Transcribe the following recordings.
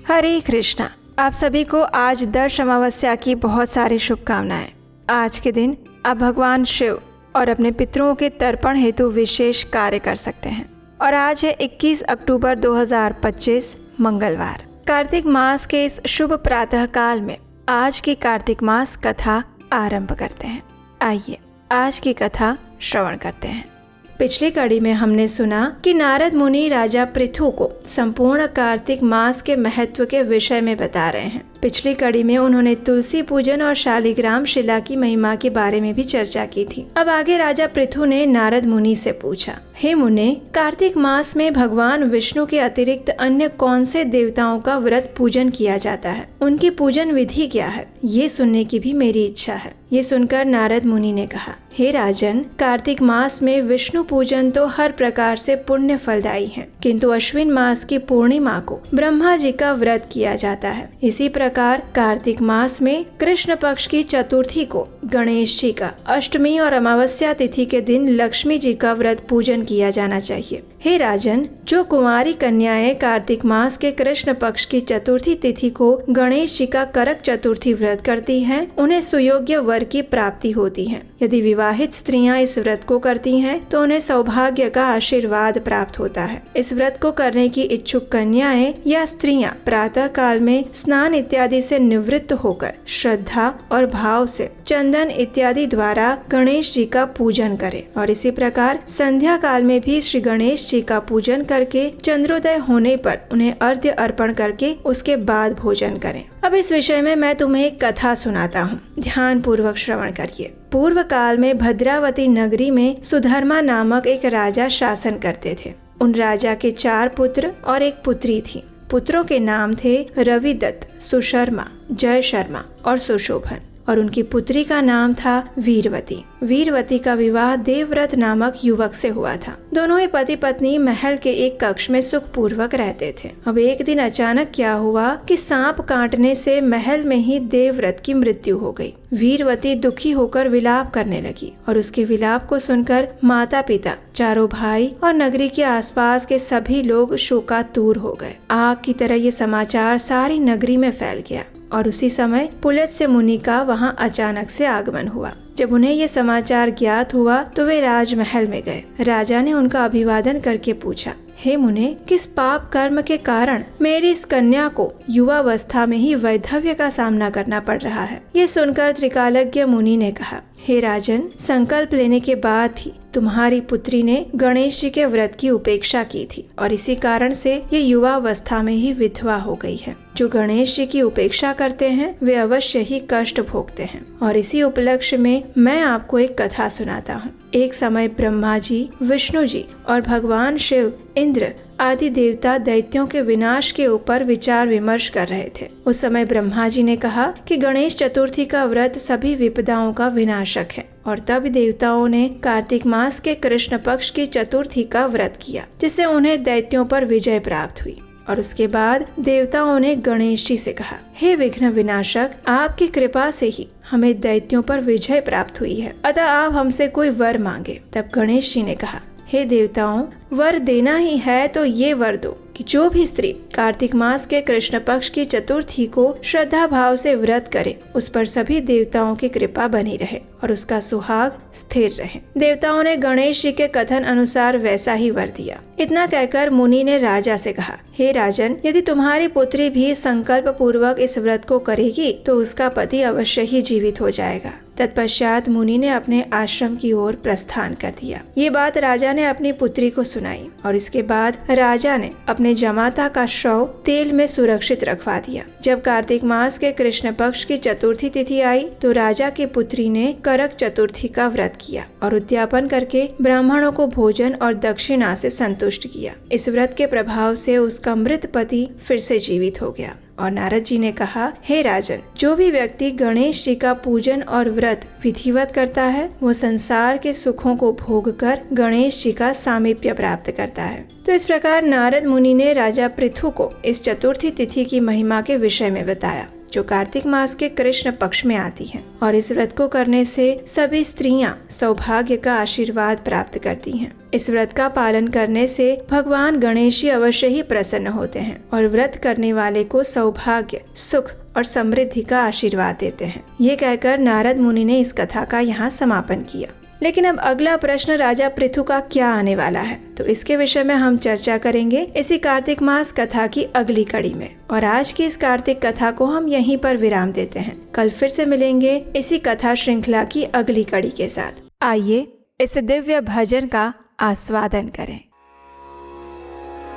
हरे कृष्णा। आप सभी को आज दर्श अमावस्या की बहुत सारी शुभकामनाएं। आज के दिन आप भगवान शिव और अपने पितरों के तर्पण हेतु विशेष कार्य कर सकते हैं। और आज है 21 अक्टूबर 2025 मंगलवार। कार्तिक मास के इस शुभ प्रातः काल में आज की कार्तिक मास कथा आरंभ करते हैं। आइए आज की कथा श्रवण करते हैं। पिछली कड़ी में हमने सुना कि नारद मुनि राजा पृथु को संपूर्ण कार्तिक मास के महत्व के विषय में बता रहे हैं। पिछली कड़ी में उन्होंने तुलसी पूजन और शालिग्राम शिला की महिमा के बारे में भी चर्चा की थी। अब आगे राजा पृथु ने नारद मुनि से पूछा, हे मुने, कार्तिक मास में भगवान विष्णु के अतिरिक्त अन्य कौन से देवताओं का व्रत पूजन किया जाता है? उनकी पूजन विधि क्या है? ये सुनने की भी मेरी इच्छा है। ये सुनकर नारद मुनि ने कहा, हे राजन, कार्तिक मास में विष्णु पूजन तो हर प्रकार से पुण्य फलदायी है, किंतु अश्विन मास की पूर्णिमा को ब्रह्मा जी का व्रत किया जाता है। इसी प्रकार कार्तिक मास में कृष्ण पक्ष की चतुर्थी को गणेश जी का, अष्टमी और अमावस्या तिथि के दिन लक्ष्मी जी का व्रत पूजन किया जाना चाहिए। हे राजन, जो कुमारी कन्याएं कार्तिक मास के कृष्ण पक्ष की चतुर्थी तिथि को गणेश जी का करक चतुर्थी व्रत करती हैं, उन्हें सुयोग्य वर की प्राप्ति होती है। यदि विवाहित स्त्रियां इस व्रत को करती हैं, तो उन्हें सौभाग्य का आशीर्वाद प्राप्त होता है। इस व्रत को करने की इच्छुक कन्याएं या स्त्रियां प्रातः काल में स्नान इत्यादि से निवृत्त होकर श्रद्धा और भाव से चंदन इत्यादि द्वारा गणेश जी का पूजन करें और इसी प्रकार संध्या काल में भी श्री गणेश जी का पूजन करके चंद्रोदय होने पर उन्हें अर्घ्य अर्पण करके उसके बाद भोजन करें। अब इस विषय में मैं तुम्हें एक कथा सुनाता हूँ, ध्यान पूर्वक श्रवण करिए। पूर्व काल में भद्रावती नगरी में सुधर्मा नामक एक राजा शासन करते थे। उन राजा के 4 पुत्र और एक पुत्री थी। पुत्रों के नाम थे रविदत्त, सुशर्मा, जय शर्मा और सुशोभन, और उनकी पुत्री का नाम था वीरवती। वीरवती का विवाह देवव्रत नामक युवक से हुआ था। दोनों ही पति पत्नी महल के एक कक्ष में सुख पूर्वक रहते थे। अब एक दिन अचानक क्या हुआ कि सांप काटने से महल में ही देवव्रत की मृत्यु हो गई। वीरवती दुखी होकर विलाप करने लगी और उसके विलाप को सुनकर माता पिता, चारों भाई और नगरी के आसपास के सभी लोग शोकातुर हो गए। आग की तरह ये समाचार सारी नगरी में फैल गया और उसी समय पुलत्स्य मुनि का वहां अचानक से आगमन हुआ। जब उन्हें ये समाचार ज्ञात हुआ तो वे राजमहल में गए। राजा ने उनका अभिवादन करके पूछा, हे मुने, किस पाप कर्म के कारण मेरी इस कन्या को युवावस्था में ही वैधव्य का सामना करना पड़ रहा है? ये सुनकर त्रिकालज्ञ मुनि ने कहा, हे राजन, संकल्प लेने के बाद भी तुम्हारी पुत्री ने गणेश जी के व्रत की उपेक्षा की थी और इसी कारण से ये युवावस्था में ही विधवा हो गई है। जो गणेश जी की उपेक्षा करते हैं वे अवश्य ही कष्ट भोगते हैं। और इसी उपलक्ष्य में मैं आपको एक कथा सुनाता हूँ। एक समय ब्रह्मा जी, विष्णु जी और भगवान शिव, इंद्र आदि देवता दैत्यों के विनाश के ऊपर विचार विमर्श कर रहे थे। उस समय ब्रह्मा जी ने कहा कि गणेश चतुर्थी का व्रत सभी विपदाओं का विनाशक है, और तब देवताओं ने कार्तिक मास के कृष्ण पक्ष की चतुर्थी का व्रत किया, जिससे उन्हें दैत्यों पर विजय प्राप्त हुई। और उसके बाद देवताओं ने गणेश जी से कहा, हे विघ्न विनाशक, आपकी कृपा से ही हमें दैत्यों पर विजय प्राप्त हुई है, अतः आप हमसे कोई वर मांगे। तब गणेश जी ने कहा, हे देवताओं, वर देना ही है तो ये वर दो कि जो भी स्त्री कार्तिक मास के कृष्ण पक्ष की चतुर्थी को श्रद्धा भाव से व्रत करे, उस पर सभी देवताओं की कृपा बनी रहे और उसका सुहाग स्थिर रहे। देवताओं ने गणेश जी के कथन अनुसार वैसा ही वर दिया। इतना कहकर मुनि ने राजा से कहा, हे राजन, यदि तुम्हारी पुत्री भी संकल्प पूर्वक इस व्रत को करेगी तो उसका पति अवश्य ही जीवित हो जाएगा। तत्पश्चात मुनि ने अपने आश्रम की ओर प्रस्थान कर दिया। ये बात राजा ने अपनी पुत्री को सुनाई और इसके बाद राजा ने अपने जमाता का शव तेल में सुरक्षित रखवा दिया। जब कार्तिक मास के कृष्ण पक्ष की चतुर्थी तिथि आई तो राजा की पुत्री ने करक चतुर्थी का व्रत किया और उद्यापन करके ब्राह्मणों को भोजन और दक्षिणा से संतुष्ट किया। इस व्रत के प्रभाव से उसका मृत पति फिर से जीवित हो गया। और नारद जी ने कहा, हे राजन, जो भी व्यक्ति गणेश जी का पूजन और व्रत विधिवत करता है वो संसार के सुखों को भोगकर गणेश जी का सामीप्य प्राप्त करता है। तो इस प्रकार नारद मुनि ने राजा पृथु को इस चतुर्थी तिथि की महिमा के विषय में बताया। जो कार्तिक मास के कृष्ण पक्ष में आती है, और इस व्रत को करने से सभी स्त्रियां सौभाग्य का आशीर्वाद प्राप्त करती हैं। इस व्रत का पालन करने से भगवान गणेश जी अवश्य ही प्रसन्न होते हैं और व्रत करने वाले को सौभाग्य, सुख और समृद्धि का आशीर्वाद देते हैं। ये कहकर नारद मुनि ने इस कथा का यहाँ समापन किया। लेकिन अब अगला प्रश्न राजा पृथु का क्या आने वाला है, तो इसके विषय में हम चर्चा करेंगे इसी कार्तिक मास कथा की अगली कड़ी में। और आज की इस कार्तिक कथा को हम यहीं पर विराम देते हैं। कल फिर से मिलेंगे इसी कथा श्रृंखला की अगली कड़ी के साथ। आइए इस दिव्य भजन का आस्वादन करें।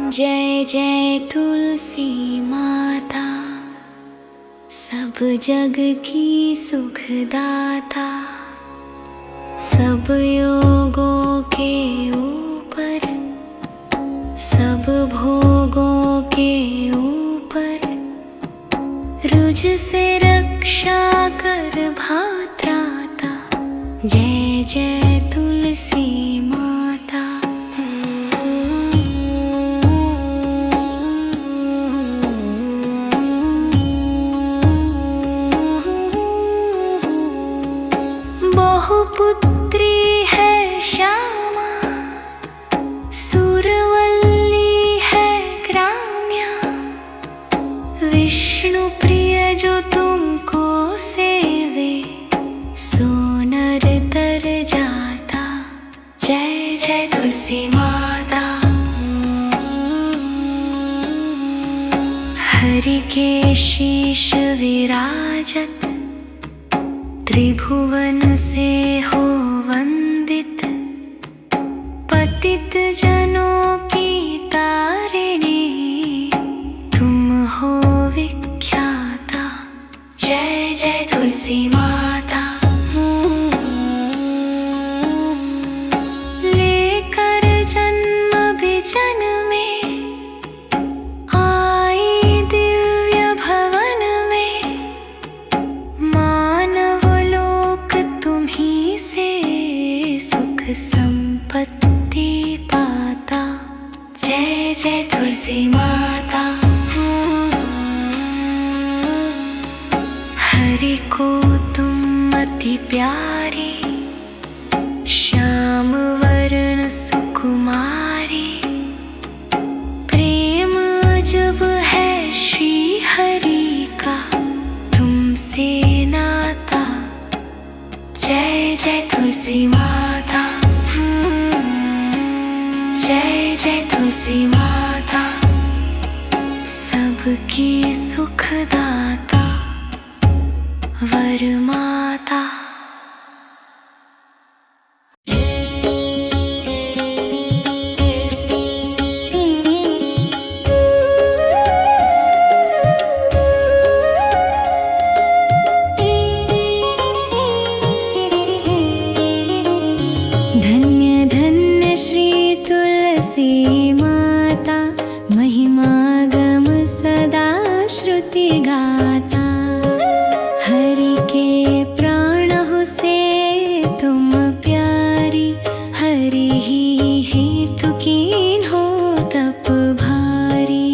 जय जय तुलसी माता, सब जग की सुखदाता, सब योगों के ऊपर, सब भोगों के ऊपर, रुझ से रक्षा कर भात्राता। जय जय तुलसी माता। बहुपुत्री है श्यामा, सुरवल्ली है ग्राम्या, विष्णु प्रिय जो तुमको सेवे, सोनर तर जाता। जय जय तुलसी माता। हरि के शीश विराजत, त्रिभुवन से हो वंदित, पतित जनों की तारिणी, तुम हो विख्याता। जय जय तुलसी माता। लेकर जन्म बिजन में आई दिव्य भवन में, मानव लोक तुम्ही से सुख संपत्ति पाता। जय जय तुलसी माता। हरि को तुम अति प्यारी, श्याम वर्ण सुकुमारी, प्रेम अजब है श्री हरि का तुमसे नाता। जय जय तुलसी माता। जय जय तुलसी माता। सबकी सुखदाता, वर माता। धन्य धन्य श्री तुलसी माता, महिमा गम सदा श्रुति गाता। हरि के प्राण हो से तुम प्यारी, हरि ही हेतु कीन हो तप भारी।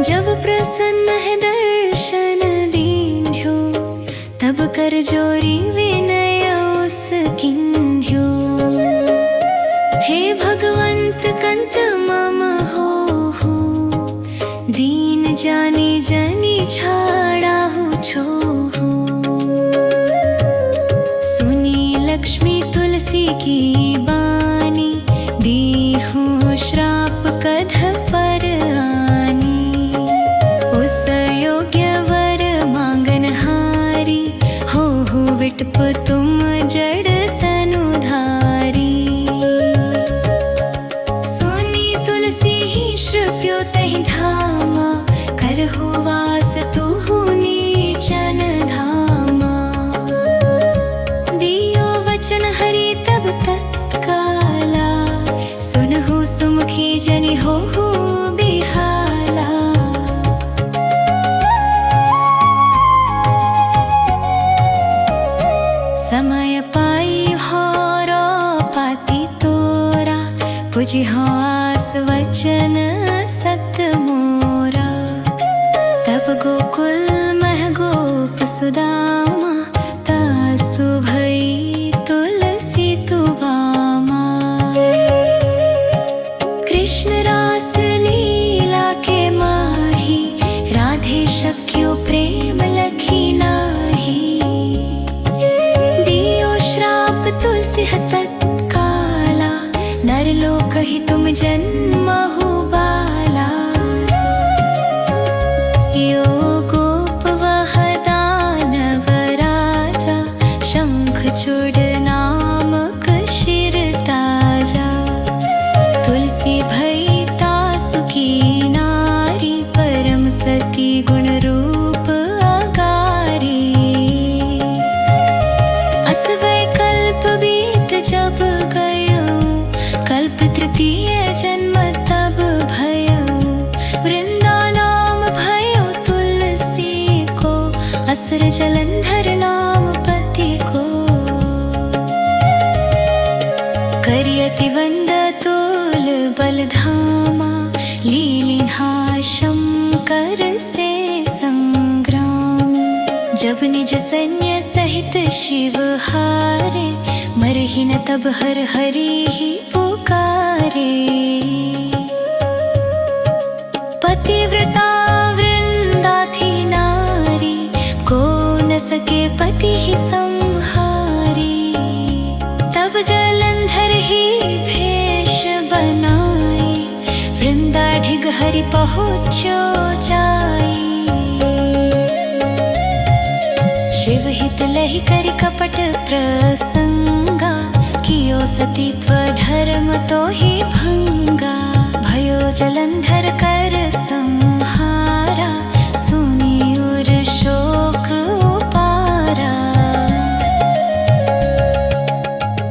जब प्रसन्न है दर्शन दीन्हो, तब कर जोरी विनय उस किन्ह्यो। हे भगवंत कंत मम हो, दीन जानी जनी छाड़ा हूँ छोहू। सुनी लक्ष्मी तुलसी की बानी, दी हूँ श्राप कध पर आनी। उस योग्य वर मांगन हारी, हो विटप तुम जड़ तनुधारी। सुनी तुलसी ही श्रुप्यो तहि धामा, करहु वास तुहु नीचन धामा। दियो वचन हरि तब तत्काला, सुनहु सुमुखी जनि होहु बिहाला। समय पाई हौरो पाती तोरा, पुजि हो आस वचन सत मोरा। तब गोकुल असुर जलंधर नाम पति को करियति वंद तुल बलधामा लीलिन्हा शंकर से संग्राम। जब निज सैन्य सहित शिव हारे मरहि न तब हर हरि ही पुकारे। पतिव्रता वृंदा थी नारी को न सके पति ही संहारी। तब जलंधर ही भेष बनाई वृंदा ढिग हरि पहुँचो जाई। शिव हित लहि करि कपट प्रसंगा कियो सतीत्व धर्म तो ही भंगा। भयो जलंधर कर संहारा सुनी उर शोक उपारा।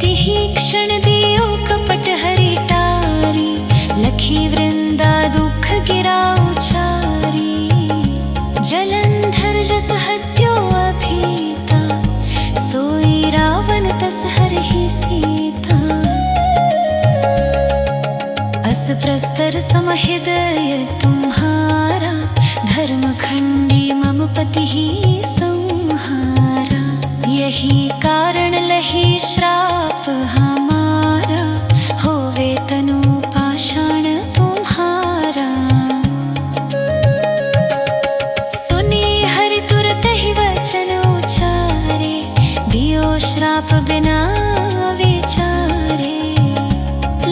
तिहि क्षण दियो कपट हरि टारी लखी वृंदा दुख गिरा उचारी। जलंधर जस हत्यो अभीता सोई रावण तस हरहि सीता। अस प्रस्तर सम हृदय तुम्हारा धर्म खंडी मम पति ही संहारा। यही कारण लही श्राप हमारा होवे तनु पाषाण तुम्हारा। सुनी हरि तुरत ही वचन उचारे दियो श्राप बिना विचारे।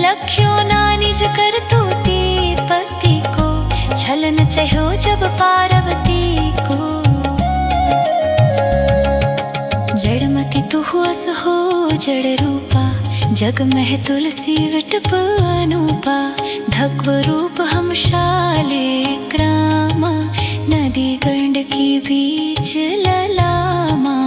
लख्यो ना निज कर तूती पति को छलन चहो जब पार्वती को। जड़मति तुहु अस हो जड़ रूपा जग मह तुलसी विटप अनूपा। धक्व रूप हम शाले ग्रामा नदी गंड की बीच ललामा।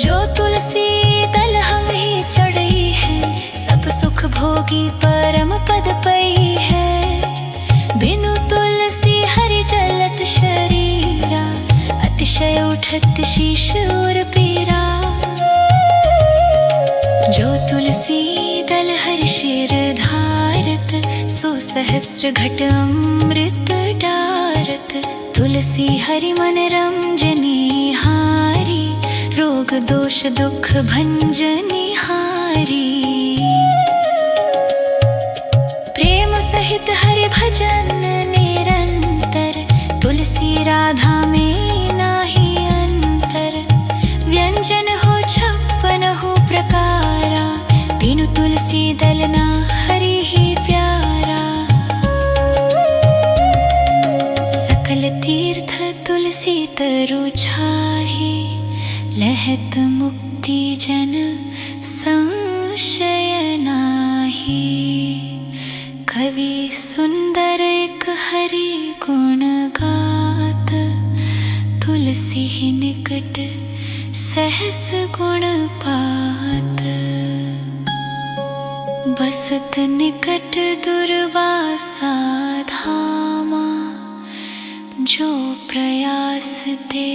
जो तुलसी दल हम ही चढ़ी है सब सुख भोगी परम पद पई है। बिनु तुलसी हरि जलत शरीरा अतिशय उठत शीश और पीरा। जो तुलसी दल हरि शिर धारत सो सहस्र घट अमृत डारत। तुलसी हरि मन रंजनी हारी रोग दोष दुख भंजनी हारी। प्रेम सहित हरि भजन निरंतर तुलसी राधा में नाही अंतर। व्यंजन हो 56 प्रकारा बिनु तुलसी दल ना हरि ही प्यारा। सकल तीर्थ तुलसी तरु छाही लहत मुक्ति जन संशय नाही। कवि सुंदर एक हरि गुण गात तुलसी निकट सहस गुण पात। बसत निकट दुर्वासा धामा जो प्रयास ते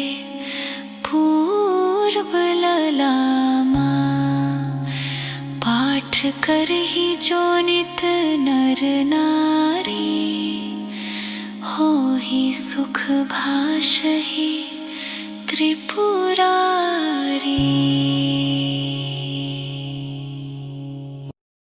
पूर्व ललामा। पाठ कर ही जो नित नर नारी हो ही सुख भाष ही त्रिपुरारी।